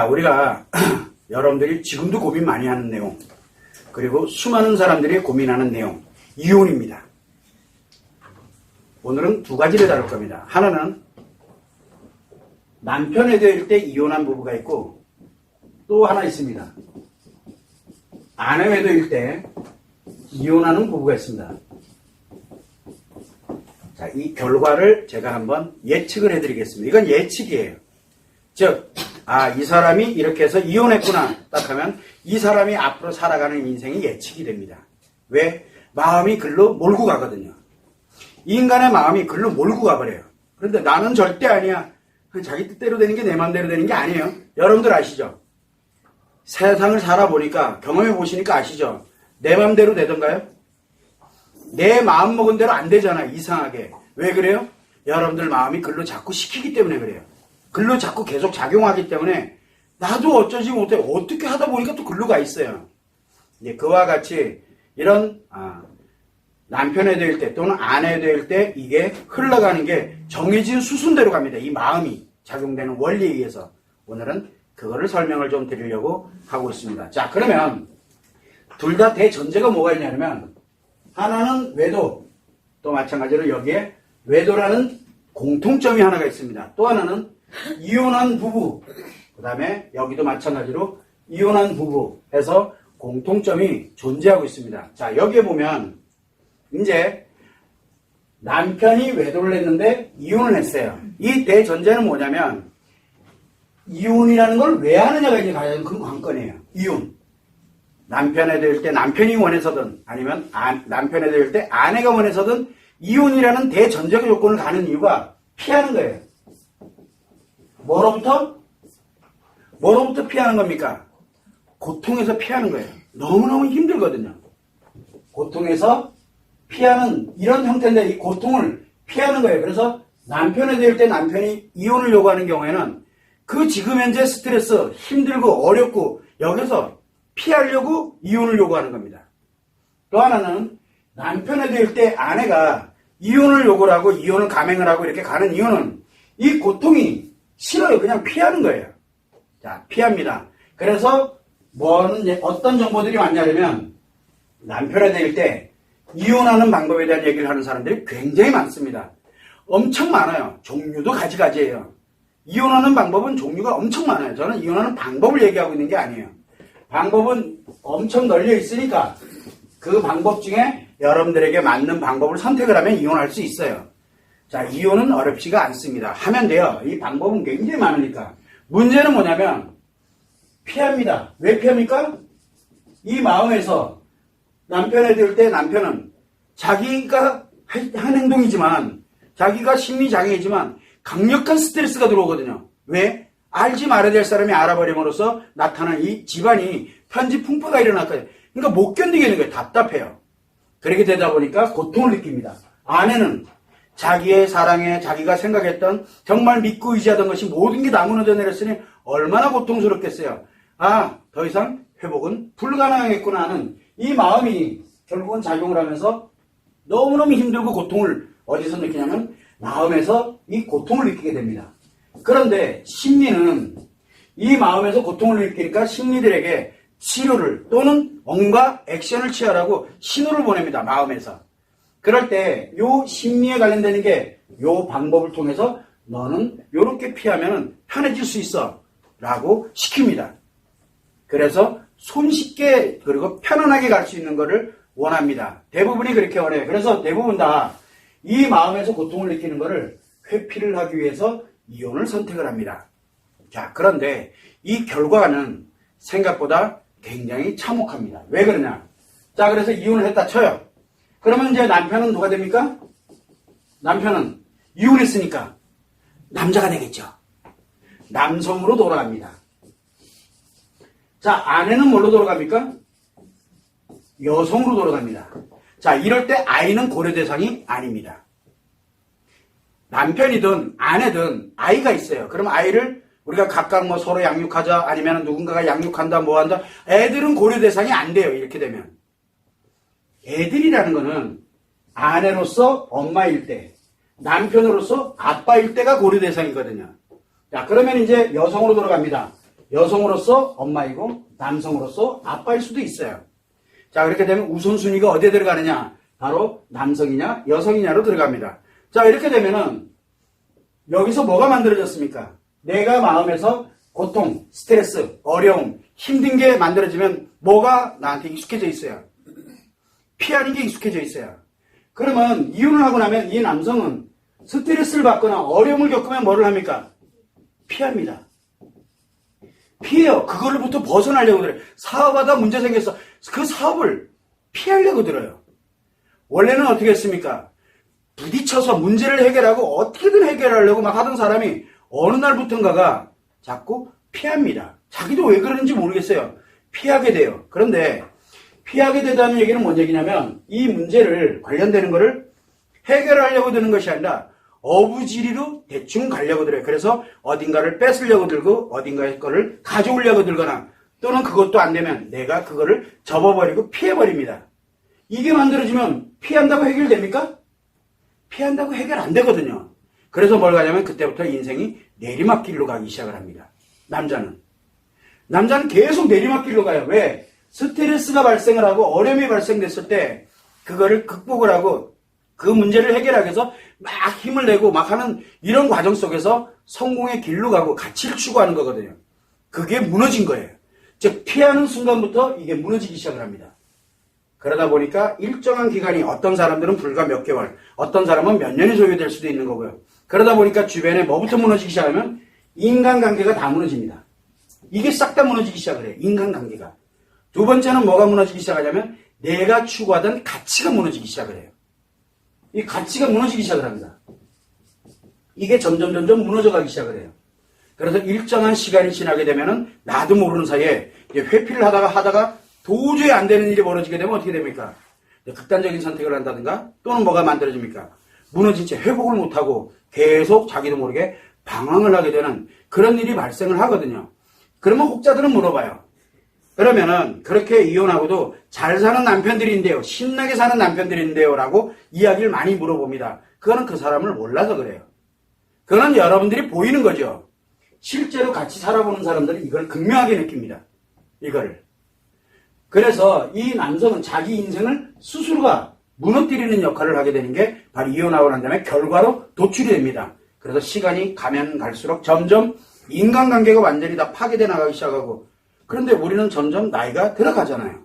자, 우리가 여러분들이 지금도 고민 많이 하는 내용, 그리고 수많은 사람들이 고민하는 내용, 이혼입니다. 오늘은 두 가지를 다룰 겁니다. 하나는 남편 외도일 때 이혼한 부부가 있고, 또 하나 있습니다. 아내 외도일 때 이혼하는 부부가 있습니다. 자, 이 결과를 제가 한번 예측을 해드리겠습니다. 이건 예측이에요. 즉, 이 사람이 이렇게 해서 이혼했구나 딱 하면 이 사람이 앞으로 살아가는 인생이 예측이 됩니다. 왜? 마음이 글로 몰고 가거든요. 이 인간의 마음이 글로 몰고 가버려요. 그런데 나는 절대 아니야. 자기 뜻대로 되는 게 내 마음대로 되는 게 아니에요. 여러분들 아시죠? 세상을 살아보니까, 경험해 보시니까 아시죠? 내 마음대로 되던가요? 내 마음 먹은 대로 안 되잖아요. 이상하게. 왜 그래요? 여러분들 마음이 글로 자꾸 시키기 때문에 그래요. 글로 자꾸 계속 작용하기 때문에 나도 어쩌지 못해. 어떻게 하다 보니까 또 글로 가 있어요. 이제 그와 같이 이런 남편에 대할 때 또는 아내에 대할 때 이게 흘러가는 게 정해진 수순대로 갑니다. 이 마음이 작용되는 원리에 의해서 오늘은 그거를 설명을 좀 드리려고 하고 있습니다. 자, 그러면 둘 다 대전제가 뭐가 있냐면 하나는 외도, 또 마찬가지로 여기에 외도라는 공통점이 하나가 있습니다. 또 하나는 이혼한 부부, 그 다음에 여기도 마찬가지로 이혼한 부부 해서 공통점이 존재하고 있습니다. 자, 여기에 보면 이제 남편이 외도를 했는데 이혼을 했어요. 이 대전제는 뭐냐면 이혼이라는 걸 왜 하느냐가 이제 가장 큰 관건이에요. 이혼. 남편에 대할 때 남편이 원해서든 아니면 남편에 대할 때 아내가 원해서든 이혼이라는 대전제적 요건을 가는 이유가 피하는 거예요. 뭐로부터 피하는 겁니까? 고통에서 피하는 거예요. 너무너무 힘들거든요. 고통에서 피하는 이런 형태인데 이 고통을 피하는 거예요. 그래서 남편에 대할 때 남편이 이혼을 요구하는 경우에는 그 지금 현재 스트레스, 힘들고 어렵고 여기서 피하려고 이혼을 요구하는 겁니다. 또 하나는 남편에 대할 때 아내가 이혼을 요구를 하고 이혼을 감행을 하고 이렇게 가는 이유는 이 고통이 싫어요. 그냥 피하는 거예요. 자, 피합니다. 그래서 어떤 정보들이 왔냐면 남편에 대할 때 이혼하는 방법에 대한 얘기를 하는 사람들이 굉장히 많습니다. 엄청 많아요. 종류도 가지가지예요. 이혼하는 방법은 종류가 엄청 많아요. 저는 이혼하는 방법을 얘기하고 있는 게 아니에요. 방법은 엄청 널려 있으니까 그 방법 중에 여러분들에게 맞는 방법을 선택을 하면 이혼할 수 있어요. 자, 이혼은 어렵지가 않습니다. 하면 돼요. 이 방법은 굉장히 많으니까. 문제는 뭐냐면 피합니다. 왜 피합니까? 이 마음에서 남편에 대할 때 남편은 자기가 한 행동이지만 자기가 심리장애이지만 강력한 스트레스가 들어오거든요. 왜? 알지 말아야 될 사람이 알아버림으로써 나타난 이 집안이 편지 풍파가 일어났거든요. 그러니까 못 견디겠는 거예요. 답답해요. 그렇게 되다 보니까 고통을 느낍니다. 아내는 자기의 사랑에 자기가 생각했던 정말 믿고 의지하던 것이 모든 게 다 무너져 내렸으니 얼마나 고통스럽겠어요. 더 이상 회복은 불가능하겠구나 하는 이 마음이 결국은 작용을 하면서 너무너무 힘들고 고통을 어디서 느끼냐면 마음에서 이 고통을 느끼게 됩니다. 그런데 심리는 이 마음에서 고통을 느끼니까 심리들에게 치료를 또는 뭔가 액션을 취하라고 신호를 보냅니다. 마음에서. 그럴 때 요 심리에 관련되는 게 요 방법을 통해서 너는 요렇게 피하면 편해질 수 있어 라고 시킵니다. 그래서 손쉽게 그리고 편안하게 갈 수 있는 거를 원합니다. 대부분이 그렇게 원해요. 그래서 대부분 다 이 마음에서 고통을 느끼는 거를 회피를 하기 위해서 이혼을 선택을 합니다. 자, 그런데 이 결과는 생각보다 굉장히 참혹합니다. 왜 그러냐? 자, 그래서 이혼을 했다 쳐요. 그러면 이제 남편은 누가 됩니까? 남편은 이혼했으니까 남자가 되겠죠. 남성으로 돌아갑니다. 자, 아내는 뭘로 돌아갑니까? 여성으로 돌아갑니다. 자, 이럴 때 아이는 고려 대상이 아닙니다. 남편이든 아내든 아이가 있어요. 그럼 아이를 우리가 각각 서로 양육하자 아니면 누군가가 양육한다 뭐 한다. 애들은 고려 대상이 안 돼요. 이렇게 되면. 애들이라는 거는 아내로서 엄마일 때, 남편으로서 아빠일 때가 고려 대상이거든요. 자, 그러면 이제 여성으로 돌아갑니다. 여성으로서 엄마이고 남성으로서 아빠일 수도 있어요. 자, 그렇게 되면 우선순위가 어디에 들어가느냐? 바로 남성이냐 여성이냐로 들어갑니다. 자, 이렇게 되면은 여기서 뭐가 만들어졌습니까? 내가 마음에서 고통, 스트레스, 어려움, 힘든 게 만들어지면 뭐가 나한테 익숙해져 있어요? 피하는 게 익숙해져 있어요. 그러면 이혼을 하고 나면 이 남성은 스트레스를 받거나 어려움을 겪으면 뭐를 합니까? 피합니다. 피해요. 그걸로부터 벗어나려고 들어요. 사업하다 문제 생겼어. 그 사업을 피하려고 들어요. 원래는 어떻게 했습니까? 부딪혀서 문제를 해결하고 어떻게든 해결하려고 막 하던 사람이 어느 날부턴가가 자꾸 피합니다. 자기도 왜 그러는지 모르겠어요. 피하게 돼요. 그런데 피하게 되다는 얘기는 뭔 얘기냐면 이 문제를 관련되는 거를 해결하려고 드는 것이 아니라 어부지리로 대충 가려고 들어요. 그래서 어딘가를 뺏으려고 들고 어딘가의 거를 가져오려고 들거나 또는 그것도 안 되면 내가 그거를 접어버리고 피해버립니다. 이게 만들어지면 피한다고 해결됩니까? 피한다고 해결 안 되거든요. 그래서 뭘 가냐면 그때부터 인생이 내리막길로 가기 시작을 합니다. 남자는 계속 내리막길로 가요. 왜? 스트레스가 발생을 하고 어려움이 발생됐을 때 그거를 극복을 하고 그 문제를 해결하기 위해서 막 힘을 내고 막 하는 이런 과정 속에서 성공의 길로 가고 가치를 추구하는 거거든요. 그게 무너진 거예요. 즉 피하는 순간부터 이게 무너지기 시작을 합니다. 그러다 보니까 일정한 기간이 어떤 사람들은 불과 몇 개월, 어떤 사람은 몇 년이 소요될 수도 있는 거고요. 그러다 보니까 주변에 뭐부터 무너지기 시작하면 인간관계가 다 무너집니다. 이게 싹 다 무너지기 시작을 해요. 인간관계가. 두 번째는 뭐가 무너지기 시작하냐면 내가 추구하던 가치가 무너지기 시작을 해요. 이 가치가 무너지기 시작을 합니다. 이게 점점 무너져가기 시작을 해요. 그래서 일정한 시간이 지나게 되면은 나도 모르는 사이에 회피를 하다가 도저히 안 되는 일이 벌어지게 되면 어떻게 됩니까? 극단적인 선택을 한다든가 또는 뭐가 만들어집니까? 무너진 채 회복을 못하고 계속 자기도 모르게 방황을 하게 되는 그런 일이 발생을 하거든요. 그러면 혹자들은 물어봐요. 그러면은 그렇게 이혼하고도 잘 사는 남편들이 있는데요. 신나게 사는 남편들이 있는데요. 라고 이야기를 많이 물어봅니다. 그거는 그 사람을 몰라서 그래요. 그거는 여러분들이 보이는 거죠. 실제로 같이 살아보는 사람들은 이걸 극명하게 느낍니다. 이거를. 그래서 이 남성은 자기 인생을 스스로가 무너뜨리는 역할을 하게 되는 게 바로 이혼하고 난 다음에 결과로 도출이 됩니다. 그래서 시간이 가면 갈수록 점점 인간관계가 완전히 다 파괴돼 나가기 시작하고 그런데 우리는 점점 나이가 들어가잖아요.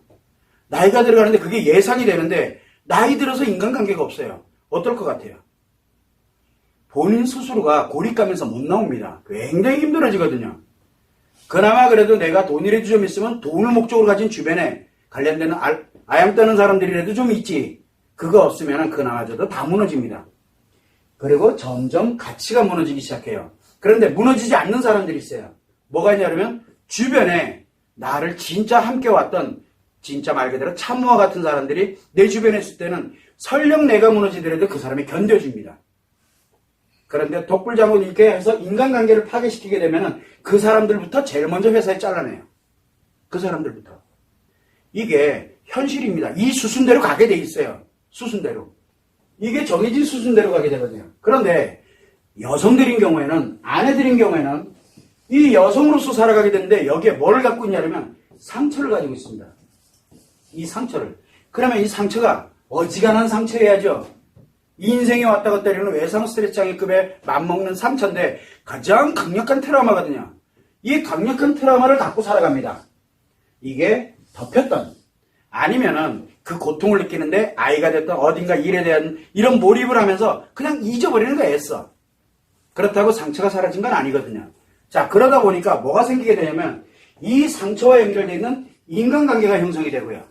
나이가 들어가는데 그게 예상이 되는데 나이 들어서 인간관계가 없어요. 어떨 것 같아요? 본인 스스로가 고립감에서 못 나옵니다. 굉장히 힘들어지거든요. 그나마 그래도 내가 돈이라도 좀 있으면 돈을 목적으로 가진 주변에 관련되는 아양 떠는 사람들이라도 좀 있지. 그거 없으면 그나마저도 다 무너집니다. 그리고 점점 가치가 무너지기 시작해요. 그런데 무너지지 않는 사람들이 있어요. 뭐가 있냐 그러면 주변에 나를 진짜 함께 왔던 진짜 말 그대로 참모와 같은 사람들이 내 주변에 있을 때는 설령 내가 무너지더라도 그 사람이 견뎌줍니다. 그런데 독불장군 이렇게 해서 인간관계를 파괴시키게 되면 그 사람들부터 제일 먼저 회사에 잘라내요. 그 사람들부터. 이게 현실입니다. 이 수순대로 가게 돼 있어요. 수순대로. 이게 정해진 수순대로 가게 되거든요. 그런데 여성들인 경우에는 아내들인 경우에는 이 여성으로서 살아가게 되는데 여기에 뭘 갖고 있냐면 상처를 가지고 있습니다. 이 상처를. 그러면 이 상처가 어지간한 상처여야죠. 인생에 왔다 갔다 이러는 외상 스트레스 장애급에 맞먹는 상처인데 가장 강력한 트라우마거든요. 이 강력한 트라우마를 갖고 살아갑니다. 이게 덮였던 아니면은 그 고통을 느끼는데 아이가 됐던 어딘가 일에 대한 이런 몰입을 하면서 그냥 잊어버리는 거야 애써. 그렇다고 상처가 사라진 건 아니거든요. 자, 그러다 보니까 뭐가 생기게 되냐면 이 상처와 연결되어 있는 인간관계가 형성이 되고요.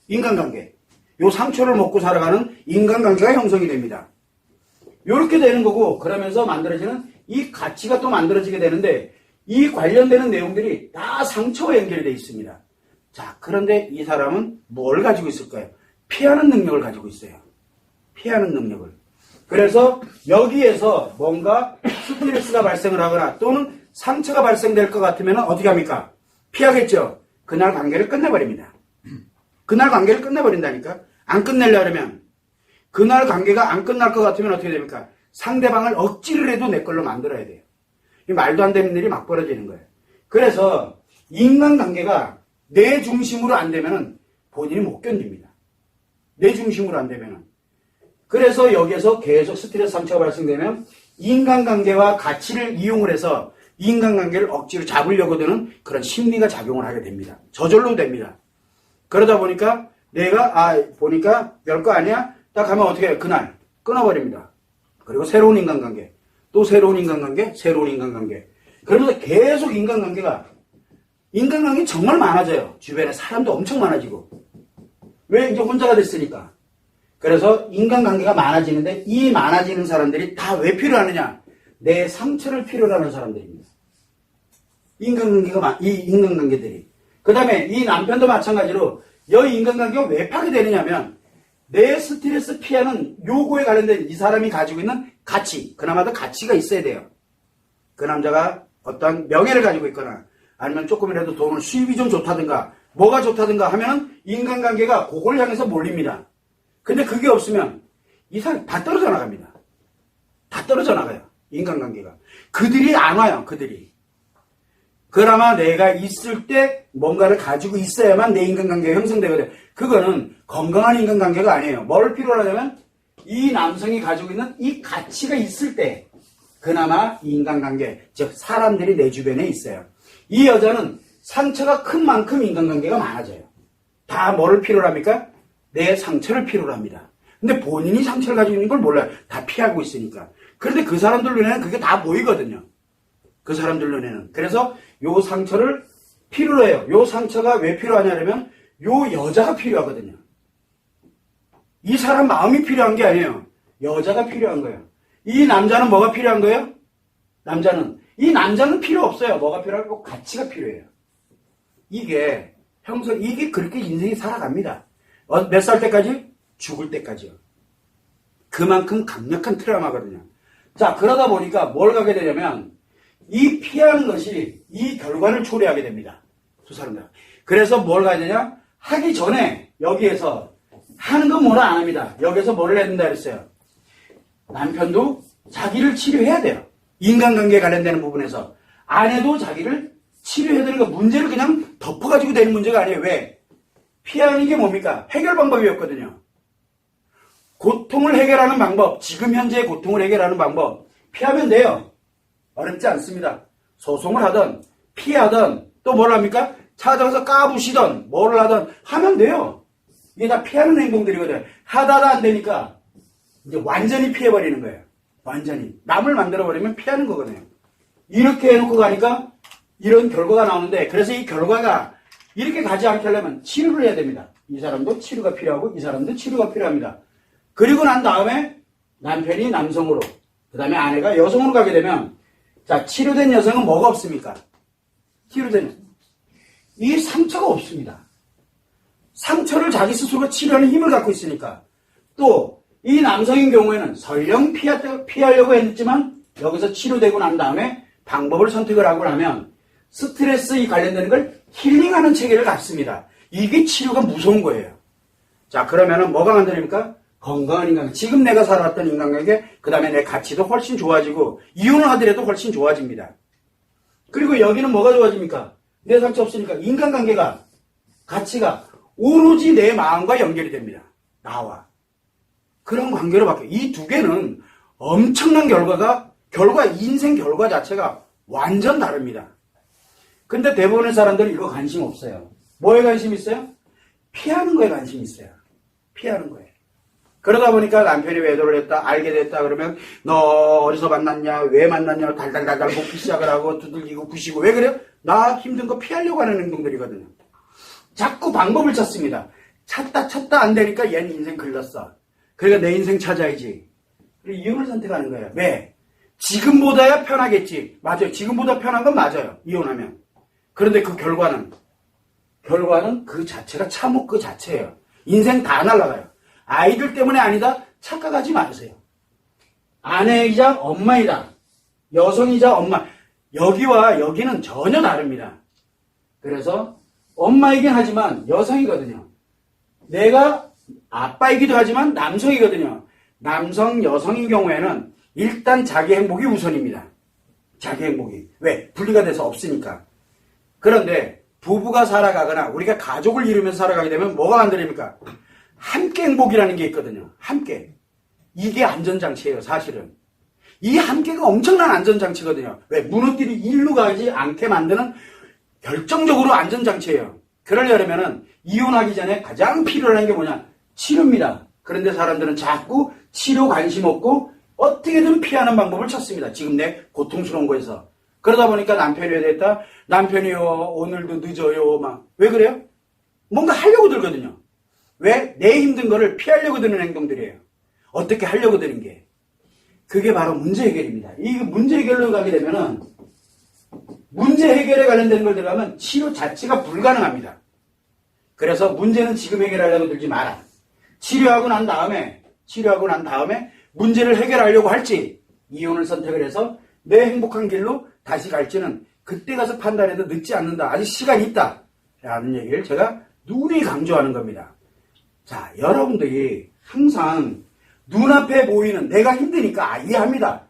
인간관계. 요 상처를 먹고 살아가는 인간관계가 형성이 됩니다. 요렇게 되는 거고 그러면서 만들어지는 이 가치가 또 만들어지게 되는데 이 관련되는 내용들이 다 상처와 연결이 되어 있습니다. 자, 그런데 이 사람은 뭘 가지고 있을까요? 피하는 능력을 가지고 있어요. 피하는 능력을. 그래서 여기에서 뭔가 스트레스가 발생을 하거나 또는 상처가 발생될 것 같으면 어떻게 합니까? 피하겠죠. 그날 관계를 끝내버립니다. 그날 관계를 끝내버린다니까. 안 끝내려고 하면 그날 관계가 안 끝날 것 같으면 어떻게 됩니까? 상대방을 억지를 해도 내 걸로 만들어야 돼요. 이 말도 안 되는 일이 막 벌어지는 거예요. 그래서 인간관계가 내 중심으로 안 되면은 본인이 못 견딥니다. 내 중심으로 안 되면은. 그래서 여기에서 계속 스트레스 상처가 발생되면 인간관계와 가치를 이용을 해서 인간관계를 억지로 잡으려고 드는 그런 심리가 작용을 하게 됩니다. 저절로 됩니다. 그러다 보니까 내가 보니까 별거 아니야? 딱 하면 어떻게 해요? 그날 끊어버립니다. 그리고 새로운 인간관계, 또 새로운 인간관계, 새로운 인간관계. 그러면서 계속 인간관계 정말 많아져요. 주변에 사람도 엄청 많아지고. 왜? 이제 혼자가 됐으니까. 그래서 인간관계가 많아지는데 이 많아지는 사람들이 다 왜 필요하느냐? 내 상처를 필요로 하는 사람들입니다. 이 인간관계들이. 그 다음에 이 남편도 마찬가지로 이 인간관계가 왜 파괴되느냐면 내 스트레스 피하는 요구에 관련된 이 사람이 가지고 있는 가치, 그나마도 가치가 있어야 돼요. 그 남자가 어떤 명예를 가지고 있거나 아니면 조금이라도 돈을 수입이 좀 좋다든가 뭐가 좋다든가 하면 인간관계가 그걸 향해서 몰립니다. 근데 그게 없으면 이 사람이 다 떨어져 나갑니다. 다 떨어져 나가요. 인간관계가. 그들이 안 와요. 그들이. 그나마 내가 있을 때 뭔가를 가지고 있어야만 내 인간관계가 형성되거든요. 그거는 건강한 인간관계가 아니에요. 뭘 필요로 하냐면 이 남성이 가지고 있는 이 가치가 있을 때 그나마 이 인간관계, 즉 사람들이 내 주변에 있어요. 이 여자는 상처가 큰 만큼 인간관계가 많아져요. 다 뭐를 필요로 합니까? 내 상처를 필요로 합니다. 근데 본인이 상처를 가지고 있는 걸 몰라요. 다 피하고 있으니까. 그런데 그 사람들 눈에는 그게 다 보이거든요. 그 사람들 눈에는. 그래서 요 상처를 필요로 해요. 요 상처가 왜 필요하냐면 요 여자가 필요하거든요. 이 사람 마음이 필요한 게 아니에요. 여자가 필요한 거예요. 이 남자는 뭐가 필요한 거예요? 이 남자는 필요 없어요. 뭐가 필요하고 가치가 필요해요. 이게 그렇게 인생이 살아갑니다. 몇 살 때까지? 죽을 때까지요. 그만큼 강력한 트라우마거든요. 자, 그러다 보니까 뭘 가게 되냐면 이 피하는 것이 이 결과를 초래하게 됩니다. 두 사람들. 그래서 뭘 가야 되냐? 하기 전에 여기에서 하는 건 뭐라 안 합니다. 여기서 뭐를 해야 된다 그랬어요. 남편도 자기를 치료해야 돼요. 인간관계에 관련되는 부분에서. 아내도 자기를 치료해야 되는 거 문제를 그냥 덮어가지고 되는 문제가 아니에요. 왜? 피하는 게 뭡니까? 해결 방법이었거든요. 고통을 해결하는 방법, 지금 현재의 고통을 해결하는 방법, 피하면 돼요. 어렵지 않습니다. 소송을 하든, 피하든, 또 뭘 합니까? 찾아가서 까부시든, 뭐를 하든 하면 돼요. 이게 다 피하는 행동들이거든요. 하다가 안 되니까 이제 완전히 피해버리는 거예요. 완전히. 남을 만들어버리면 피하는 거거든요. 이렇게 해놓고 가니까 이런 결과가 나오는데, 그래서 이 결과가 이렇게 가지 않게 하려면 치료를 해야 됩니다. 이 사람도 치료가 필요하고 이 사람도 치료가 필요합니다. 그리고 난 다음에 남편이 남성으로, 그 다음에 아내가 여성으로 가게 되면, 자, 치료된 여성은 뭐가 없습니까? 이 상처가 없습니다. 상처를 자기 스스로 치료하는 힘을 갖고 있으니까. 또 이 남성인 경우에는 설령 피하려고 했지만 여기서 치료되고 난 다음에 방법을 선택을 하고 나면 스트레스에 관련되는 걸 힐링하는 체계를 갖습니다. 이게 치료가 무서운 거예요. 자, 그러면은 뭐가 만들입니까? 건강한 인간관계. 지금 내가 살아왔던 인간관계, 그 다음에 내 가치도 훨씬 좋아지고 이혼을 하더라도 훨씬 좋아집니다. 그리고 여기는 뭐가 좋아집니까? 내 상처 없으니까 인간관계가, 가치가 오로지 내 마음과 연결이 됩니다. 나와. 그런 관계로 바뀌어요. 이 두 개는 엄청난 인생 결과 자체가 완전 다릅니다. 근데 대부분의 사람들은 이거 관심 없어요. 뭐에 관심 있어요? 피하는 거에 관심 있어요. 피하는 거에. 그러다 보니까 남편이 외도를 했다, 알게 됐다 그러면 너 어디서 만났냐, 왜 만났냐, 달달달달 볶기 시작을 하고 두들기고 부시고. 왜 그래요? 나 힘든 거 피하려고 하는 행동들이거든요. 자꾸 방법을 찾습니다. 찾다 안 되니까 얘는 인생 글렀어. 그러니까 내 인생 찾아야지. 그리고 이혼을 선택하는 거예요. 왜? 지금보다야 편하겠지. 맞아요. 지금보다 편한 건 맞아요. 이혼하면. 그런데 그 결과는 그 자체가 참혹 그 자체예요. 인생 다 날아가요. 아이들 때문에 아니다. 착각하지 마세요. 아내이자 엄마이다. 여성이자 엄마. 여기와 여기는 전혀 다릅니다. 그래서 엄마이긴 하지만 여성이거든요. 내가 아빠이기도 하지만 남성이거든요. 남성, 여성인 경우에는 일단 자기 행복이 우선입니다. 자기 행복이. 왜? 분리가 돼서 없으니까. 그런데 부부가 살아가거나 우리가 가족을 이루면서 살아가게 되면 뭐가 만들어집니까? 함께 행복이라는 게 있거든요. 함께. 이게 안전장치예요, 사실은. 이 함께가 엄청난 안전장치거든요. 왜? 무너뜨리 일로 가지 않게 만드는 결정적으로 안전장치예요. 그러려면은 이혼하기 전에 가장 필요한 게 뭐냐? 치료입니다. 그런데 사람들은 자꾸 치료 관심 없고 어떻게든 피하는 방법을 찾습니다. 지금 내 고통스러운 거에서. 그러다 보니까 남편이 왜 됐다? 남편이요, 오늘도 늦어요. 막. 왜 그래요? 뭔가 하려고 들거든요. 왜? 내 힘든 거를 피하려고 드는 행동들이에요. 어떻게 하려고 드는 게. 그게 바로 문제 해결입니다. 이 문제 해결로 가게 되면은 문제 해결에 관련된 걸 들어가면 치료 자체가 불가능합니다. 그래서 문제는 지금 해결하려고 들지 마라. 치료하고 난 다음에 문제를 해결하려고 할지 이혼을 선택을 해서 내 행복한 길로 다시 갈지는 그때 가서 판단해도 늦지 않는다. 아직 시간이 있다. 라는 얘기를 제가 누누이 강조하는 겁니다. 자, 여러분들이 항상 눈앞에 보이는 내가 힘드니까 이해합니다.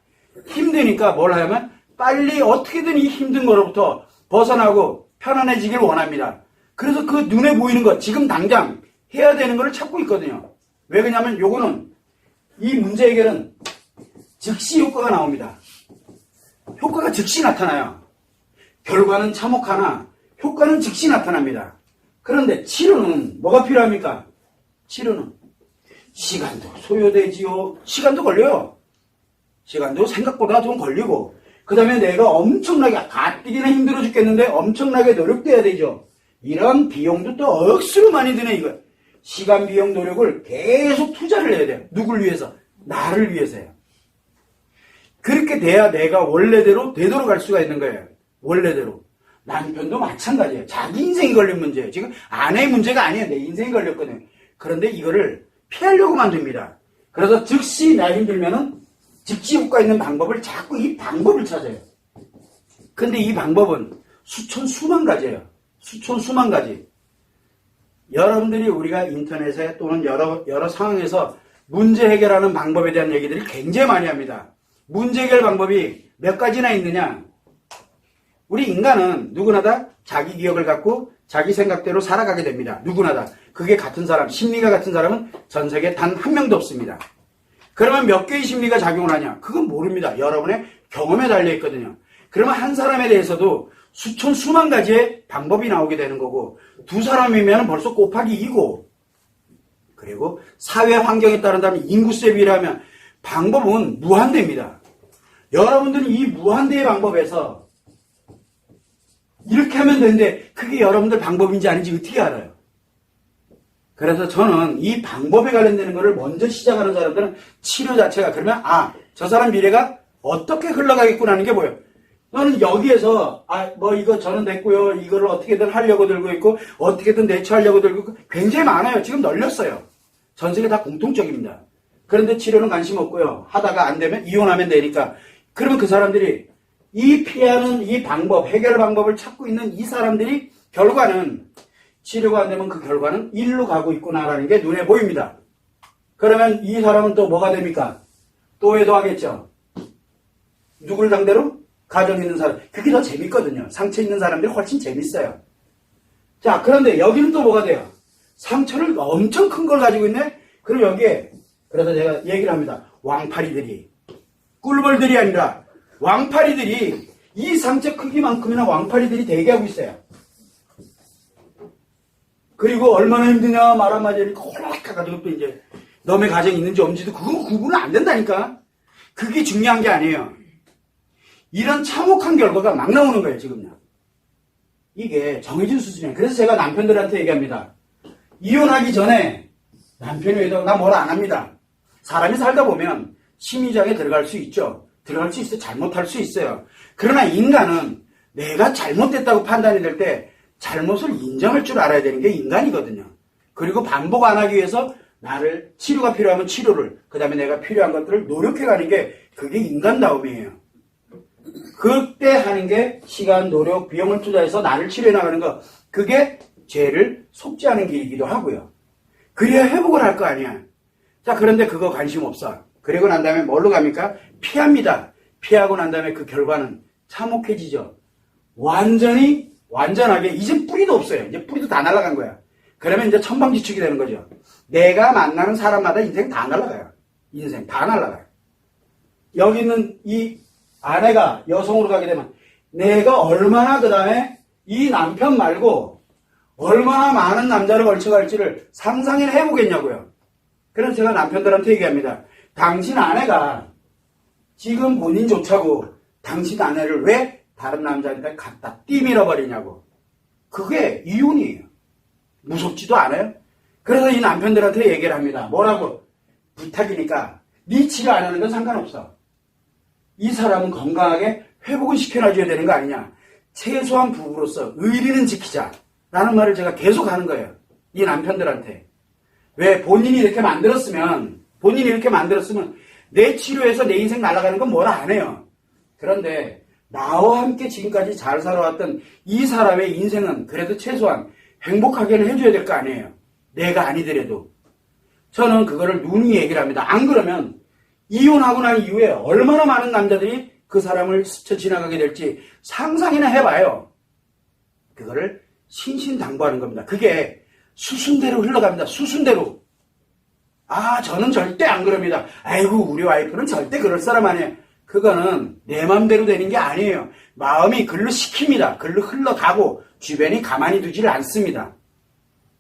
힘드니까 뭘 하면 빨리 어떻게든 이 힘든 거로부터 벗어나고 편안해지길 원합니다. 그래서 그 눈에 보이는 것, 지금 당장 해야 되는 거를 찾고 있거든요. 왜 그러냐면 요거는 이 문제 해결은 즉시 효과가 나옵니다. 효과가 즉시 나타나요. 결과는 참혹하나 효과는 즉시 나타납니다. 그런데 치료는 뭐가 필요합니까? 치료는 시간도 소요되지요. 시간도 걸려요. 시간도 생각보다 좀 걸리고 그 다음에 내가 엄청나게 가뜩이나 힘들어 죽겠는데 엄청나게 노력돼야 되죠. 이런 비용도 또 억수로 많이 드네 이거. 시간, 비용, 노력을 계속 투자를 해야 돼요. 누굴 위해서? 나를 위해서요. 그렇게 돼야 내가 원래대로 되도록 갈 수가 있는 거예요. 원래대로. 남편도 마찬가지예요. 자기 인생이 걸린 문제예요. 지금 아내의 문제가 아니에요. 내 인생이 걸렸거든요. 그런데 이거를 피하려고만 됩니다. 그래서 즉시 나 힘들면은 즉시 효과 있는 방법을 자꾸 이 방법을 찾아요. 근데 이 방법은 수천 수만 가지예요. 수천 수만 가지. 여러분들이 우리가 인터넷에 또는 여러 상황에서 문제 해결하는 방법에 대한 얘기들을 굉장히 많이 합니다. 문제 해결 방법이 몇 가지나 있느냐? 우리 인간은 누구나 다 자기 기억을 갖고 자기 생각대로 살아가게 됩니다. 누구나 다. 그게 같은 사람, 심리가 같은 사람은 전 세계에 단 한 명도 없습니다. 그러면 몇 개의 심리가 작용을 하냐? 그건 모릅니다. 여러분의 경험에 달려있거든요. 그러면 한 사람에 대해서도 수천 수만 가지의 방법이 나오게 되는 거고 두 사람이면 벌써 곱하기 2고 그리고 사회 환경에 따른다면 인구수에 비례하면 방법은 무한대입니다. 여러분들은 이 무한대의 방법에서 이렇게 하면 되는데 그게 여러분들 방법인지 아닌지 어떻게 알아요? 그래서 저는 이 방법에 관련되는 거를 먼저 시작하는 사람들은 치료 자체가 그러면 저 사람 미래가 어떻게 흘러가겠구나 하는 게 보여요. 너는 여기에서 이거 저는 됐고요. 이거를 어떻게든 하려고 들고 있고 어떻게든 대처하려고 들고 있고 굉장히 많아요. 지금 널렸어요. 전 세계 다 공통적입니다. 그런데 치료는 관심 없고요. 하다가 안 되면 이혼하면 되니까. 그러면 그 사람들이 이 피하는 이 방법, 해결 방법을 찾고 있는 이 사람들이 결과는 치료가 안 되면 그 결과는 일로 가고 있구나라는 게 눈에 보입니다. 그러면 이 사람은 또 뭐가 됩니까? 또 해도 하겠죠. 누굴 상대로? 가정 있는 사람. 그게 더 재밌거든요. 상처 있는 사람들이 훨씬 재밌어요. 자, 그런데 여기는 또 뭐가 돼요? 상처를 엄청 큰 걸 가지고 있네? 그럼 여기에, 그래서 제가 얘기를 합니다. 왕파리들이. 꿀벌들이 아니라 왕파리들이 이 상처 크기만큼이나 왕파리들이 대기하고 있어요. 그리고 얼마나 힘드냐 말 한마디 하니까 홀락 해가지고 또 이제 너의 가정이 있는지 없는지도 그건 구분은 안 된다니까. 그게 중요한 게 아니에요. 이런 참혹한 결과가 막 나오는 거예요, 지금요. 이게 정해진 수준이에요. 그래서 제가 남편들한테 얘기합니다. 이혼하기 전에 남편이 왜도 나 뭐라 안 합니다. 사람이 살다 보면 심리장에 들어갈 수 있죠. 들어갈 수 있어요. 잘못할 수 있어요. 그러나 인간은 내가 잘못됐다고 판단이 될 때 잘못을 인정할 줄 알아야 되는 게 인간이거든요. 그리고 반복 안 하기 위해서 나를 치료가 필요하면 치료를, 그 다음에 내가 필요한 것들을 노력해가는 게 그게 인간다움이에요. 그때 하는 게 시간, 노력, 비용을 투자해서 나를 치료해 나가는 거, 그게 죄를 속죄하는 길이기도 하고요. 그래야 회복을 할 거 아니야. 자, 그런데 그거 관심 없어. 그리고 난 다음에 뭘로 갑니까? 피합니다. 피하고 난 다음에 그 결과는 참혹해지죠. 완전히 완전하게 이제 뿌리도 없어요. 이제 뿌리도 다 날아간 거야. 그러면 이제 천방지축이 되는 거죠. 내가 만나는 사람마다 인생 다 날아가요. 인생 다 날아가요. 여기 있는 이 아내가 여성으로 가게 되면 내가 얼마나 그 다음에 이 남편 말고 얼마나 많은 남자를 걸쳐갈지를 상상이나 해보겠냐고요. 그래서 제가 남편들한테 얘기합니다. 당신 아내가 지금 본인 좋자고 당신 아내를 왜 다른 남자한테 갖다 띠밀어 버리냐고. 그게 이혼이에요. 무섭지도 않아요? 그래서 이 남편들한테 얘기를 합니다. 뭐라고? 부탁이니까 네 치료 안 하는 건 상관없어. 이 사람은 건강하게 회복은 시켜놔줘야 되는 거 아니냐. 최소한 부부로서 의리는 지키자 라는 말을 제가 계속 하는 거예요. 이 남편들한테. 왜 본인이 이렇게 만들었으면 내 치료해서 내 인생 날아가는 건 뭐라 안 해요. 그런데 나와 함께 지금까지 잘 살아왔던 이 사람의 인생은 그래도 최소한 행복하게는 해줘야 될 거 아니에요. 내가 아니더라도. 저는 그거를 누누이 얘기를 합니다. 안 그러면 이혼하고 난 이후에 얼마나 많은 남자들이 그 사람을 스쳐 지나가게 될지 상상이나 해봐요. 그거를 신신당부하는 겁니다. 그게 수순대로 흘러갑니다. 수순대로. 저는 절대 안 그럽니다. 아이고 우리 와이프는 절대 그럴 사람 아니에요. 그거는 내 맘대로 되는 게 아니에요. 마음이 글로 시킵니다. 글로 흘러가고 주변이 가만히 두지를 않습니다.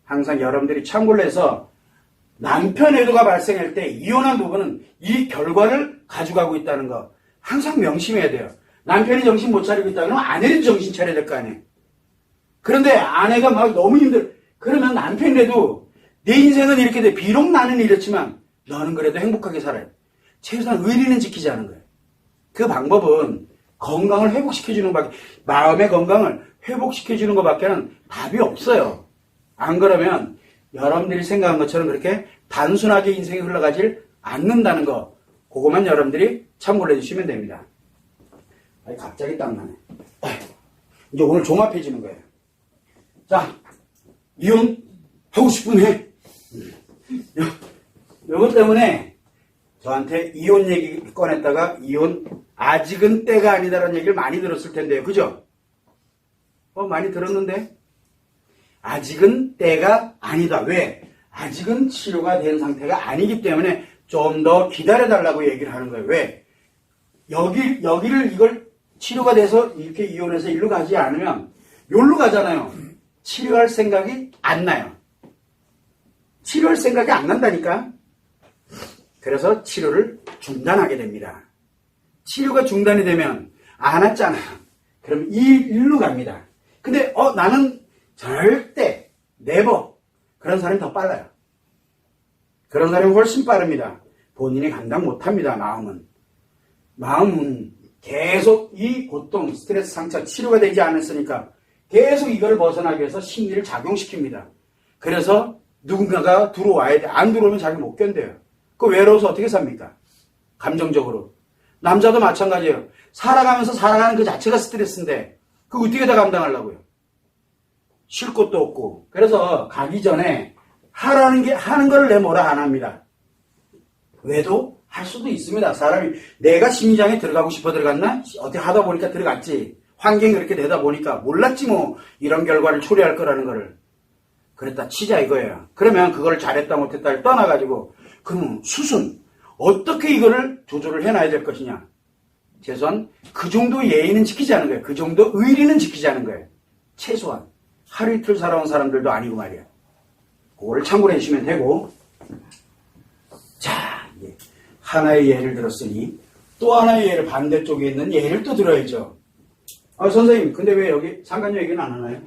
항상 여러분들이 참고를 해서 남편 애도가 발생할 때 이혼한 부부는 이 결과를 가져가고 있다는 거 항상 명심해야 돼요. 남편이 정신 못 차리고 있다 그러면 아내도 정신 차려야 될 거 아니에요. 그런데 아내가 막 너무 그러면 남편이라도 내 인생은 이렇게 돼. 비록 나는 이렇지만 너는 그래도 행복하게 살아요. 최소한 의리는 지키지 않은 거예요. 그 방법은 건강을 회복시켜주는 것밖에, 마음의 건강을 회복시켜주는 것밖에는 답이 없어요. 안 그러면 여러분들이 생각한 것처럼 그렇게 단순하게 인생이 흘러가질 않는다는 거, 그것만 여러분들이 참고를 해주시면 됩니다. 갑자기 땀나네. 이제 오늘 종합해지는 거예요. 자, 이혼 하고 싶으면 해. 요것 때문에 저한테 이혼 얘기 꺼냈다가 이혼 아직은 때가 아니다라는 얘기를 많이 들었을 텐데요. 그죠? 많이 들었는데 아직은 때가 아니다. 왜? 아직은 치료가 된 상태가 아니기 때문에 좀 더 기다려달라고 얘기를 하는 거예요. 왜? 이걸 치료가 돼서 이렇게 이혼해서 일로 가지 않으면 여기로 가잖아요. 치료할 생각이 안 나요. 치료할 생각이 안 난다니까. 그래서 치료를 중단하게 됩니다. 치료가 중단이 되면 안 왔잖아. 그럼 이 일로 갑니다. 근데 나는 절대 네버 그런 사람이 더 빨라요. 그런 사람이 훨씬 빠릅니다. 본인이 감당 못합니다. 마음은 계속 이 고통, 스트레스, 상처 치료가 되지 않았으니까 계속 이걸 벗어나기 위해서 심리를 작용시킵니다. 그래서 누군가가 들어와야 돼. 안 들어오면 자기 못 견뎌요. 그 외로워서 어떻게 삽니까? 감정적으로. 남자도 마찬가지예요. 살아가면서 살아가는 그 자체가 스트레스인데 그거 어떻게 다 감당하려고요? 쉴 곳도 없고. 그래서 가기 전에 하는 걸 내 뭐라 안 합니다. 왜도 할 수도 있습니다. 사람이 내가 심리장에 들어가고 싶어 들어갔나? 어떻게 하다 보니까 들어갔지. 환경이 그렇게 되다 보니까 몰랐지 뭐 이런 결과를 초래할 거라는 거를. 그랬다 치자 이거예요. 그러면 그걸 잘했다 못했다를 떠나가지고 그럼 수순 어떻게 이거를 조절을 해놔야 될 것이냐. 최소한 그 정도 예의는 지키지 않은 거예요. 그 정도 의리는 지키지 않은 거예요. 최소한 하루 이틀 살아온 사람들도 아니고 말이에요. 그거를 참고해 주시면 되고. 자, 하나의 예를 들었으니 또 하나의 예를 반대쪽에 있는 예를 또 들어야죠. 선생님 근데 왜 여기 상간녀 얘기는 안 하나요?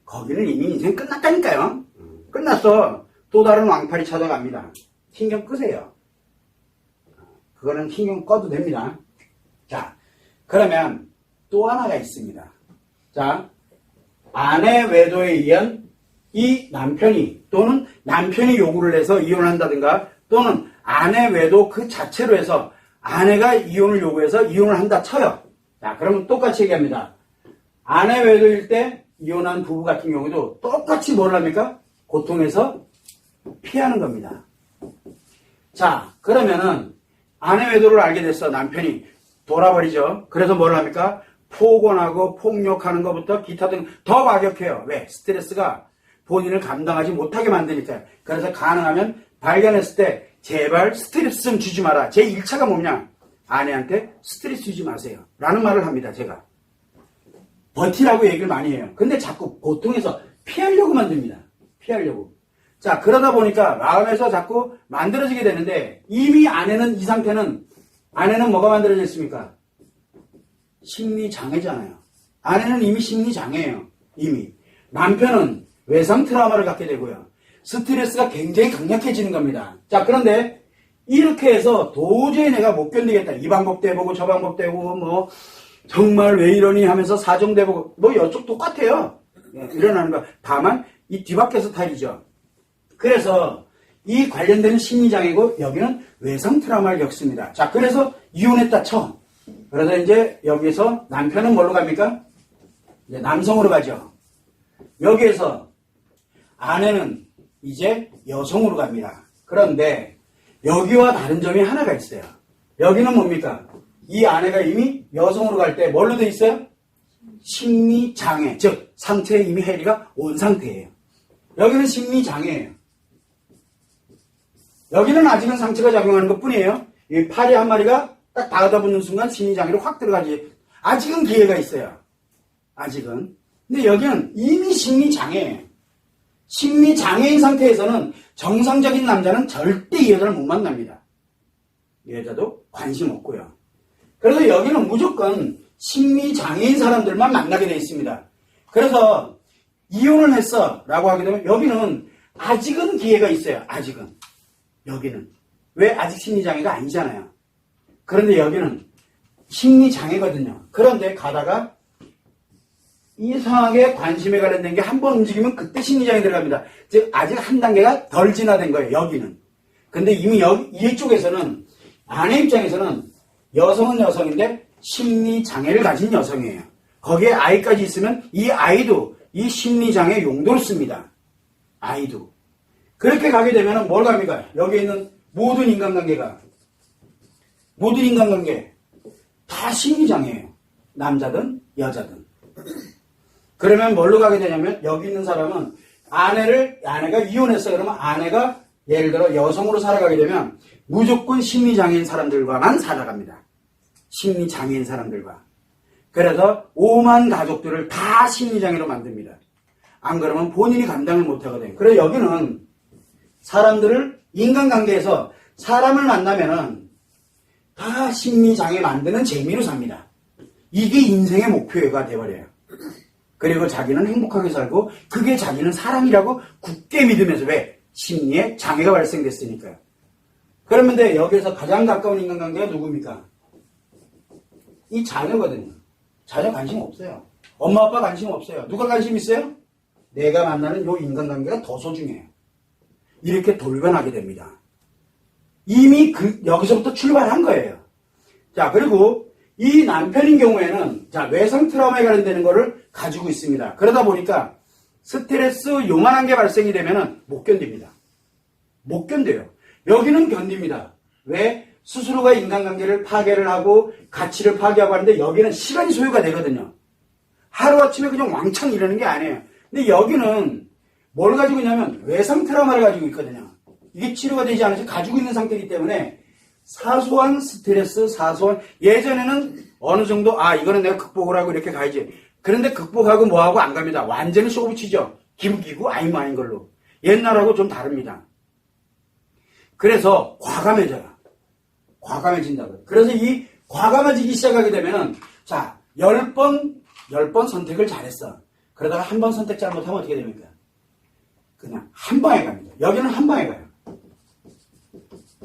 거기는 이미 인생 끝났다니까요. 끝났어. 또 다른 왕팔이 찾아갑니다. 신경 끄세요. 그거는 신경 꺼도 됩니다. 자, 그러면 또 하나가 있습니다. 자, 아내 외도에 의한 이 남편이 또는 남편이 요구를 해서 이혼을 한다든가 또는 아내 외도 그 자체로 해서 아내가 이혼을 요구해서 이혼을 한다 쳐요. 자, 그러면 똑같이 얘기합니다. 아내 외도일 때 이혼한 부부 같은 경우도 똑같이 뭘 합니까? 고통에서 피하는 겁니다. 자, 그러면은 아내 외도를 알게 됐어. 남편이 돌아버리죠. 그래서 뭘 합니까? 폭언하고 폭력하는 것부터 기타 등 더 과격해요. 왜? 스트레스가 본인을 감당하지 못하게 만드니까요. 그래서 가능하면 발견했을 때 제발 스트레스 좀 주지 마라. 제 1차가 뭐냐? 아내한테 스트레스 주지 마세요. 라는 말을 합니다. 제가. 버티라고 얘기를 많이 해요. 근데 자꾸 고통에서 피하려고 만듭니다. 피하려고. 자, 그러다 보니까 마음에서 자꾸 만들어지게 되는데 이미 아내는 이 상태는 아내는 뭐가 만들어졌습니까? 심리장애잖아요. 아내는 이미 심리장애예요. 이미. 남편은 외상 트라우마를 갖게 되고요. 스트레스가 굉장히 강력해지는 겁니다. 자, 그런데 이렇게 해서 도저히 내가 못 견디겠다. 이 방법도 해보고 저 방법도 해보고 뭐 정말 왜 이러니 하면서 사정도 해보고 뭐 이쪽 똑같아요. 일어나는 거. 다만 이 뒤바뀌어서 탈이죠. 그래서 이 관련되는 심리장애고 여기는 외상 트라우마를 겪습니다. 자, 그래서 이혼했다 쳐. 그러다 이제 여기서 남편은 뭘로 갑니까? 이제 남성으로 가죠. 여기에서 아내는 이제 여성으로 갑니다. 그런데 여기와 다른 점이 하나가 있어요. 여기는 뭡니까? 이 아내가 이미 여성으로 갈 때 뭘로 돼 있어요? 심리장애, 즉 상체에 이미 해리가 온 상태예요. 여기는 심리장애예요. 여기는 아직은 상체가 작용하는 것뿐이에요. 이 파리 한 마리가 딱 닿아붙는 순간 심리장애로 확 들어가지. 아직은 기회가 있어요. 아직은. 근데 여기는 이미 심리장애예요. 심리장애인 상태에서는 정상적인 남자는 절대 이 여자를 못 만납니다. 이 여자도 관심 없고요. 그래서 여기는 무조건 심리장애인 사람들만 만나게 되어 있습니다. 그래서 이혼을 했어 라고 하게 되면 여기는 아직은 기회가 있어요. 아직은. 여기는. 왜? 아직 심리장애가 아니잖아요. 그런데 여기는 심리장애거든요. 그런데 가다가 이상하게 관심에 관련된 게 한 번 움직이면 그때 심리장애 들어갑니다. 즉 아직 한 단계가 덜 진화된 거예요. 여기는. 근데 이미 이쪽에서는 아내 입장에서는 여성은 여성인데 심리장애를 가진 여성이에요. 거기에 아이까지 있으면 이 아이도 이 심리장애 용도를 씁니다. 아이도. 그렇게 가게 되면 뭘 갑니까? 여기 있는 모든 인간관계 다 심리장애예요. 남자든 여자든. 그러면 뭘로 가게 되냐면 여기 있는 사람은 아내가 이혼했어. 그러면 아내가 예를 들어 여성으로 살아가게 되면 무조건 심리장애인 사람들과만 살아갑니다. 심리장애인 사람들과. 그래서 오만 가족들을 다 심리장애로 만듭니다. 안 그러면 본인이 감당을 못하거든요. 그래서 여기는 사람들을 인간관계에서 사람을 만나면은 다 심리장애 만드는 재미로 삽니다. 이게 인생의 목표가 돼버려요. 그리고 자기는 행복하게 살고 그게 자기는 사랑이라고 굳게 믿으면서 왜? 심리에 장애가 발생됐으니까요. 그러면 여기에서 가장 가까운 인간관계가 누굽니까? 이 자녀거든요. 자녀 관심 없어요. 엄마 아빠 관심 없어요. 누가 관심 있어요? 내가 만나는 요 인간관계가 더 소중해요. 이렇게 돌변하게 됩니다. 이미 여기서부터 출발한 거예요. 자, 그리고 이 남편인 경우에는 외상 트라우마에 관련되는 거를 가지고 있습니다. 그러다 보니까 스트레스 요만한 게 발생이 되면은 못 견딥니다. 못 견뎌요. 여기는 견딥니다. 왜? 스스로가 인간관계를 파괴를 하고 가치를 파괴하고 하는데 여기는 시간이 소요가 되거든요. 하루아침에 그냥 왕창 이러는 게 아니에요. 근데 여기는 뭘 가지고 있냐면 외상 트라우마를 가지고 있거든요. 이게 치료가 되지 않아서 가지고 있는 상태이기 때문에 사소한 스트레스, 예전에는 어느 정도 이거는 내가 극복을 하고 이렇게 가야지. 그런데 극복하고 뭐하고 안 갑니다. 완전히 쇼붙이죠. 기부기구 아닌 걸로. 옛날하고 좀 다릅니다. 그래서 과감해진다고요. 그래서 이 과감해지기 시작하게 되면은 10번 선택을 잘했어. 그러다가 한 번 선택 잘못하면 어떻게 됩니까? 그냥 한 방에 갑니다. 여기는 한 방에 가요.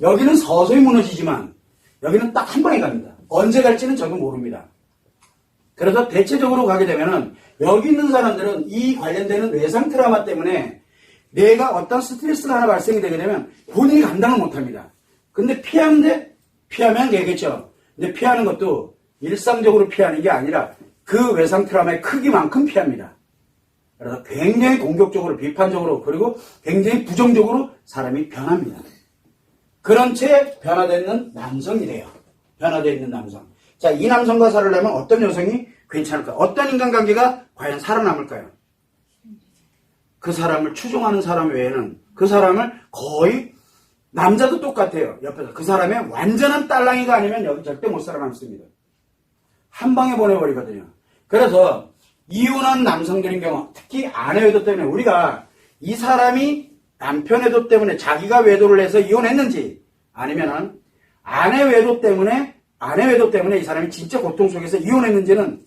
여기는 서서히 무너지지만 여기는 딱 한 방에 갑니다. 언제 갈지는 저도 모릅니다. 그래서 대체적으로 가게 되면은 여기 있는 사람들은 이 관련되는 외상 트라우마 때문에 내가 어떤 스트레스가 하나 발생이 되게 되면 본인이 감당을 못합니다. 근데 피하면 되겠죠. 근데 피하는 것도 일상적으로 피하는 게 아니라 그 외상 트라우마의 크기만큼 피합니다. 그래서 굉장히 공격적으로, 비판적으로, 그리고 굉장히 부정적으로 사람이 변합니다. 그런 채 변화되어 있는 남성이래요. 변화되어 있는 남성. 자, 이 남성과 살으려면 어떤 여성이 괜찮을까요? 어떤 인간관계가 과연 살아남을까요? 그 사람을 추종하는 사람 외에는 그 사람을 거의 남자도 똑같아요. 옆에서 그 사람의 완전한 딸랑이가 아니면 여기 절대 못 살아남습니다. 한 방에 보내버리거든요. 그래서 이혼한 남성들인 경우 특히 아내 외도 때문에 우리가 이 사람이 남편 외도 때문에 자기가 외도를 해서 이혼했는지 아니면은 아내 외도 때문에 이 사람이 진짜 고통 속에서 이혼했는지는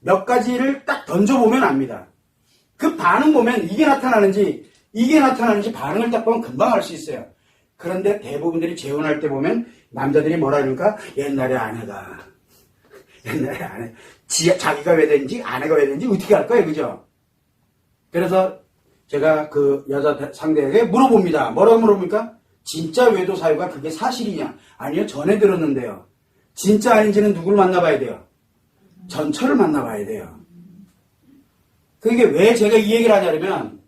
몇 가지를 딱 던져보면 압니다. 그 반응 보면 이게 나타나는지 반응을 딱 보면 금방 알 수 있어요. 그런데 대부분들이 재혼할 때 보면 남자들이 뭐라 그러니까 옛날에 자기가 왜 되는지 아내가 왜 되는지 어떻게 할까요? 그죠? 그래서 제가 그 여자 상대에게 물어봅니다. 뭐라고 물어봅니까? 진짜 외도 사유가 그게 사실이냐? 아니요, 전에 들었는데요. 진짜 아닌지는 누굴 만나봐야 돼요? 전처를 만나봐야 돼요. 그게 왜 제가 이 얘기를 하냐면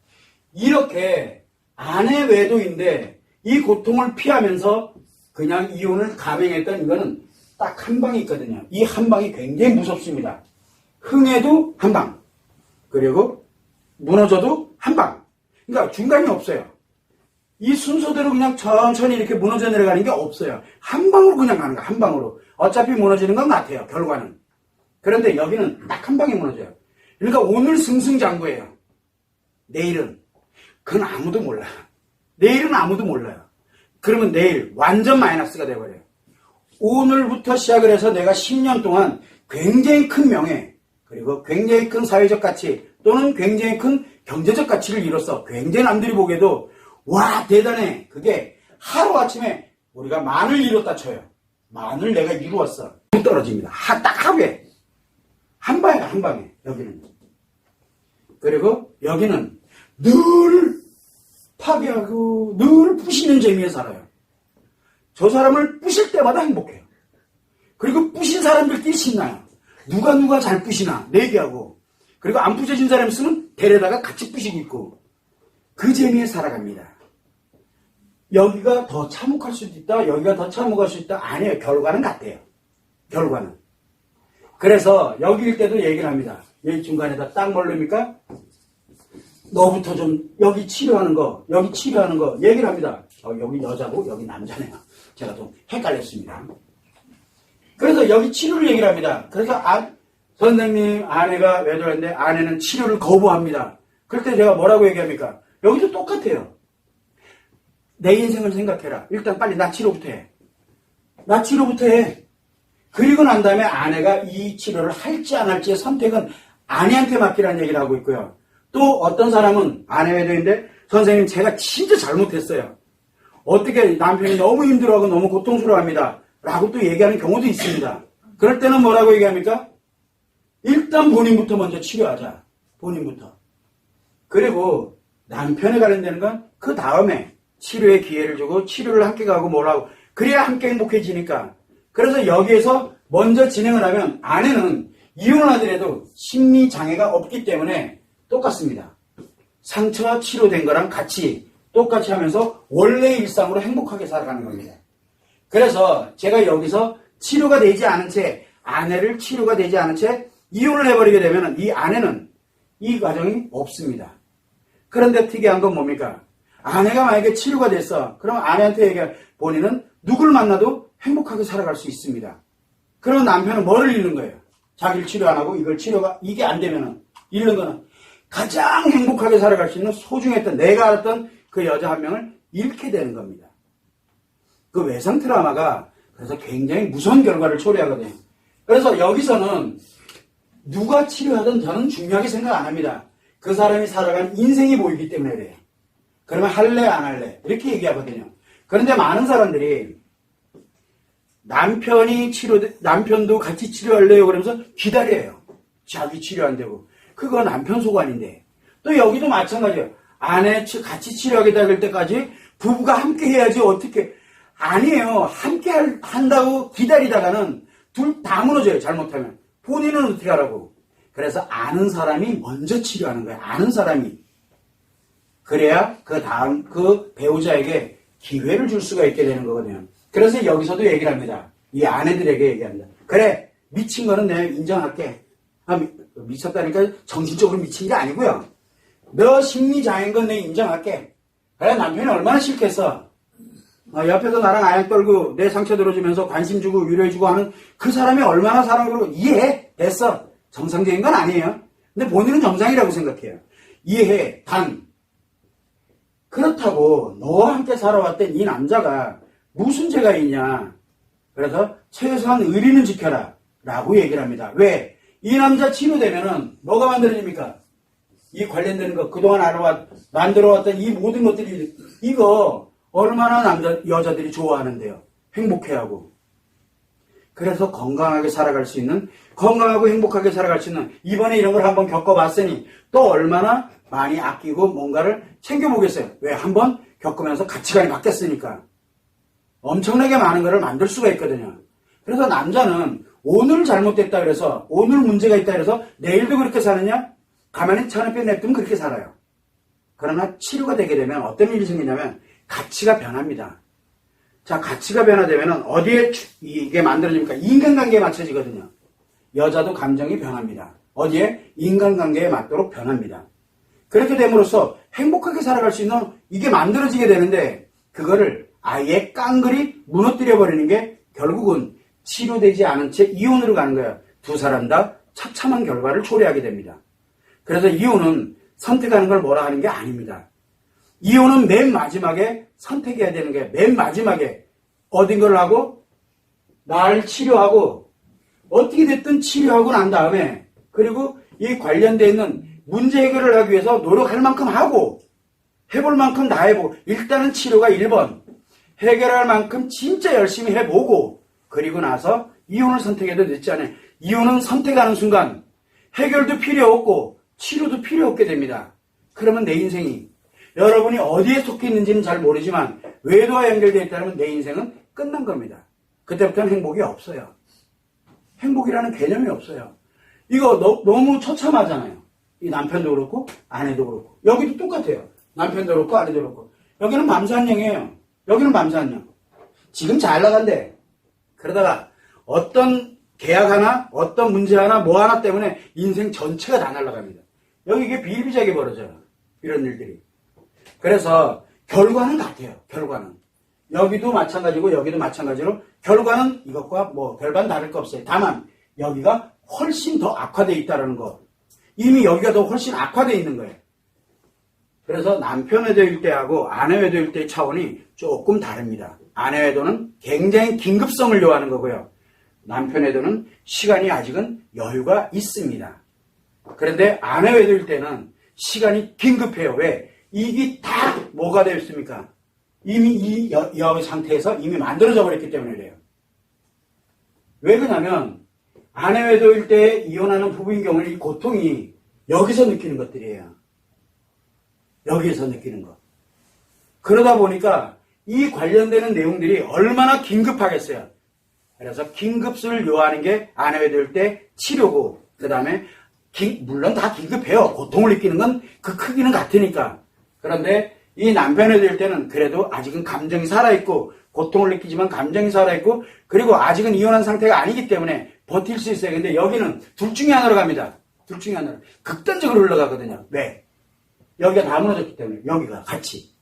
이렇게 아내 외도인데 이 고통을 피하면서 그냥 이혼을 감행했던 이거는 딱 한 방이 있거든요. 이 한 방이 굉장히 무섭습니다. 흥해도 한 방, 그리고 무너져도 한 방. 그러니까 중간이 없어요. 이 순서대로 그냥 천천히 이렇게 무너져 내려가는 게 없어요. 한 방으로 그냥 가는 거야. 한 방으로. 어차피 무너지는 건 같아요. 결과는. 그런데 여기는 딱 한 방에 무너져요. 그러니까 오늘 승승장구예요. 내일은 그건 아무도 몰라요. 내일은 아무도 몰라요. 그러면 내일 완전 마이너스가 돼버려요. 오늘부터 시작을 해서 내가 10년 동안 굉장히 큰 명예, 그리고 굉장히 큰 사회적 가치, 또는 굉장히 큰 경제적 가치를 이뤘어. 굉장히 남들이 보기에도 와 대단해. 그게 하루아침에 우리가 만을 이뤘다 쳐요. 만을 내가 이루었어. 떨어집니다. 딱 하루에. 한 방에 한 방에. 여기는. 그리고 여기는 늘 파괴하고 늘 부시는 재미에 살아요. 저 사람을 부실 때마다 행복해요. 그리고 부신 사람들끼리 신나요. 누가 잘 부시나 내기하고. 그리고 안 부셔진 사람 있으면 데려다가 같이 부시고 있고. 그 재미에 살아갑니다. 여기가 더 참혹할 수도 있다. 여기가 더 참혹할 수 있다. 아니에요. 결과는 같아요. 결과는. 그래서 여기일 때도 얘기를 합니다. 여기 중간에다 딱 모릅니까? 너부터 좀 여기 치료하는 거 얘기를 합니다. 여기 여자고 여기 남자네요. 제가 좀 헷갈렸습니다. 그래서 여기 치료를 얘기를 합니다. 그래서 선생님 아내가 외도했는데 아내는 치료를 거부합니다. 그럴 때 제가 뭐라고 얘기합니까? 여기도 똑같아요. 내 인생을 생각해라. 일단 빨리 나 치료부터 해. 그리고 난 다음에 아내가 이 치료를 할지 안 할지의 선택은 아내한테 맡기라는 얘기를 하고 있고요. 또 어떤 사람은 아내 외도인데 선생님 제가 진짜 잘못했어요. 어떻게 남편이 너무 힘들어하고 너무 고통스러워합니다. 라고 또 얘기하는 경우도 있습니다. 그럴 때는 뭐라고 얘기합니까? 일단 본인부터 먼저 치료하자. 본인부터. 그리고 남편에 관련되는 건 그 다음에 치료의 기회를 주고 치료를 함께 가고 뭐라고. 그래야 함께 행복해지니까. 그래서 여기에서 먼저 진행을 하면 아내는 이혼을 하더라도 심리장애가 없기 때문에 똑같습니다. 상처가 치료된 거랑 같이 똑같이 하면서 원래의 일상으로 행복하게 살아가는 겁니다. 그래서 제가 여기서 치료가 되지 않은 채 아내를 치료가 되지 않은 채 이혼을 해버리게 되면 이 아내는 이 과정이 없습니다. 그런데 특이한 건 뭡니까? 아내가 만약에 치료가 됐어. 그럼 아내한테 얘기할 본인은 누굴 만나도 행복하게 살아갈 수 있습니다. 그러면 남편은 뭐를 잃는 거예요? 자기를 치료 안 하고 이게 안 되면은 잃는 거는 가장 행복하게 살아갈 수 있는 소중했던 내가 알았던 그 여자 한 명을 잃게 되는 겁니다. 그 외상 트라우마가 그래서 굉장히 무서운 결과를 초래하거든요. 그래서 여기서는 누가 치료하든 저는 중요하게 생각 안 합니다. 그 사람이 살아간 인생이 보이기 때문에 그래요. 그러면 할래 안 할래 이렇게 얘기하거든요. 그런데 많은 사람들이 남편도 같이 치료할래요 그러면서 기다려요. 자기 치료 안 되고. 그거 남편 소관인데. 또 여기도 마찬가지예요. 아내 같이 치료하겠다 그럴 때까지 부부가 함께 해야지 어떻게. 아니에요. 함께 한다고 기다리다가는 둘 다 무너져요. 잘못하면. 본인은 어떻게 하라고. 그래서 아는 사람이 먼저 치료하는 거예요. 아는 사람이. 그래야 그 다음 그 배우자에게 기회를 줄 수가 있게 되는 거거든요. 그래서 여기서도 얘기를 합니다. 이 아내들에게 얘기합니다. 그래 미친 거는 내가 인정할게. 미쳤다니까 정신적으로 미친 게 아니고요. 너 심리장애인 건 내가 인정할게. 그래, 남편이 얼마나 싫겠어. 옆에서 나랑 아양 떨고 내 상처 들어주면서 관심 주고 위로해주고 하는 그 사람이 얼마나 사랑을 그러고 이해해. 됐어. 정상적인 건 아니에요. 근데 본인은 정상이라고 생각해요. 이해해. 단 그렇다고 너와 함께 살아왔던 이 남자가 무슨 죄가 있냐. 그래서 최소한 의리는 지켜라 라고 얘기를 합니다. 왜? 이 남자 치료되면은 뭐가 만들어집니까? 이 관련되는 거 그동안 만들어왔던 이 모든 것들이 이거 얼마나 여자들이 좋아하는데요. 행복해하고. 그래서 건강하게 살아갈 수 있는, 건강하고 행복하게 살아갈 수 있는, 이번에 이런 걸 한번 겪어봤으니 또 얼마나 많이 아끼고 뭔가를 챙겨보겠어요. 왜? 한번 겪으면서 가치관이 바뀌었으니까. 엄청나게 많은 것을 만들 수가 있거든요. 그래서 남자는 오늘 잘못됐다 그래서, 오늘 문제가 있다 그래서 내일도 그렇게 사느냐? 가만히 천에 냅두면 그렇게 살아요. 그러나 치료가 되게 되면 어떤 일이 생기냐면 가치가 변합니다. 자, 가치가 변화되면 어디에 이게 만들어집니까? 인간관계에 맞춰지거든요. 여자도 감정이 변합니다. 어디에? 인간관계에 맞도록 변합니다. 그렇게 됨으로써 행복하게 살아갈 수 있는 이게 만들어지게 되는데 그거를 아예 깡그리 무너뜨려 버리는 게 결국은 치료되지 않은 채 이혼으로 가는 거예요. 두 사람 다 처참한 결과를 초래하게 됩니다. 그래서 이혼은 선택하는 걸 뭐라 하는 게 아닙니다. 이혼은 맨 마지막에 선택해야 되는 게 맨 마지막에 어딘 걸 하고 날 치료하고 어떻게 됐든 치료하고 난 다음에 그리고 이 관련되어 있는 문제 해결을 하기 위해서 노력할 만큼 하고 해볼 만큼 다 해보고 일단은 치료가 1번 해결할 만큼 진짜 열심히 해보고 그리고 나서 이혼을 선택해도 늦지 않아요. 이혼은 선택하는 순간 해결도 필요 없고 치료도 필요 없게 됩니다. 그러면 내 인생이 여러분이 어디에 속해 있는지는 잘 모르지만 외도와 연결되어 있다면 내 인생은 끝난 겁니다. 그때부터는 행복이 없어요. 행복이라는 개념이 없어요. 이거 너무 처참하잖아요. 이 남편도 그렇고 아내도 그렇고 여기도 똑같아요. 남편도 그렇고 아내도 그렇고 여기는 밤새한령이에요. 여기는 밤새한령. 지금 잘 나간대. 그러다가 어떤 계약 하나 어떤 문제 하나 뭐 하나 때문에 인생 전체가 다 날아갑니다. 여기 이게 비일비재하게 벌어져요. 이런 일들이. 그래서 결과는 같아요. 결과는. 여기도 마찬가지고 여기도 마찬가지로 결과는 이것과 뭐 별반 다를 거 없어요. 다만 여기가 훨씬 더 악화되어 있다는 거. 이미 여기가 더 훨씬 악화되어 있는 거예요. 그래서 남편 외도일 때하고 아내 외도일 때의 차원이 조금 다릅니다. 아내 외도는 굉장히 긴급성을 요하는 거고요. 남편 외도는 시간이 아직은 여유가 있습니다. 그런데 아내 외도일 때는 시간이 긴급해요. 왜? 이게 다 뭐가 되어 있습니까? 이미 이 여 상태에서 이미 만들어져 버렸기 때문에 그래요. 왜 그러냐면 아내 외도일 때 이혼하는 부부인 경우는 이 고통이 여기서 느끼는 것들이에요. 여기에서 느끼는 것. 그러다 보니까 이 관련되는 내용들이 얼마나 긴급하겠어요. 그래서 긴급수를 요하는 게 아내 외도일 때 치료고 그 다음에 물론 다 긴급해요. 고통을 느끼는 건 그 크기는 같으니까. 그런데 이 남편 외도일 때는 그래도 아직은 감정이 살아있고 고통을 느끼지만 감정이 살아있고 그리고 아직은 이혼한 상태가 아니기 때문에 버틸 수 있어요. 근데 여기는 둘 중에 하나로 갑니다. 둘 중에 하나로. 극단적으로 흘러가거든요. 왜? 여기가 다 무너졌기 때문에 여기가 같이.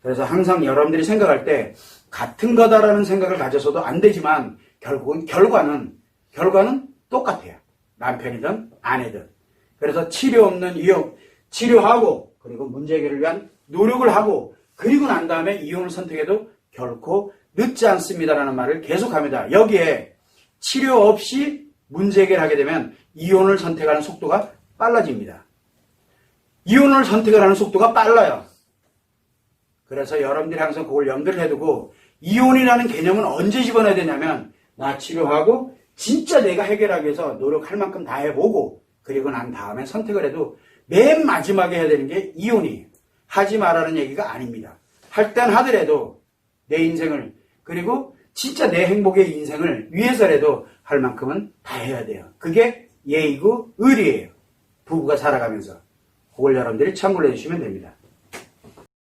그래서 항상 여러분들이 생각할 때 같은 거다라는 생각을 가져서도 안 되지만 결국은 결과는 똑같아요. 남편이든 아내든. 그래서 치료 없는 이혼, 치료하고 그리고 문제 해결을 위한 노력을 하고 그리고 난 다음에 이혼을 선택해도 결코 늦지 않습니다라는 말을 계속합니다. 여기에 치료 없이 문제 해결하게 되면 이혼을 선택하는 속도가 빨라집니다. 이혼을 선택하는 속도가 빨라요. 그래서 여러분들이 항상 그걸 염두를 해두고 이혼이라는 개념은 언제 집어넣어야 되냐면 나 치료하고 진짜 내가 해결하기 위해서 노력할 만큼 다 해보고 그리고 난 다음에 선택을 해도 맨 마지막에 해야 되는 게 이혼이에요. 하지 말라는 얘기가 아닙니다. 할 땐 하더라도 내 인생을 그리고 진짜 내 행복의 인생을 위해서라도 할 만큼은 다 해야 돼요. 그게 예의고 의리예요. 부부가 살아가면서. 그걸 여러분들이 참고를 해주시면 됩니다.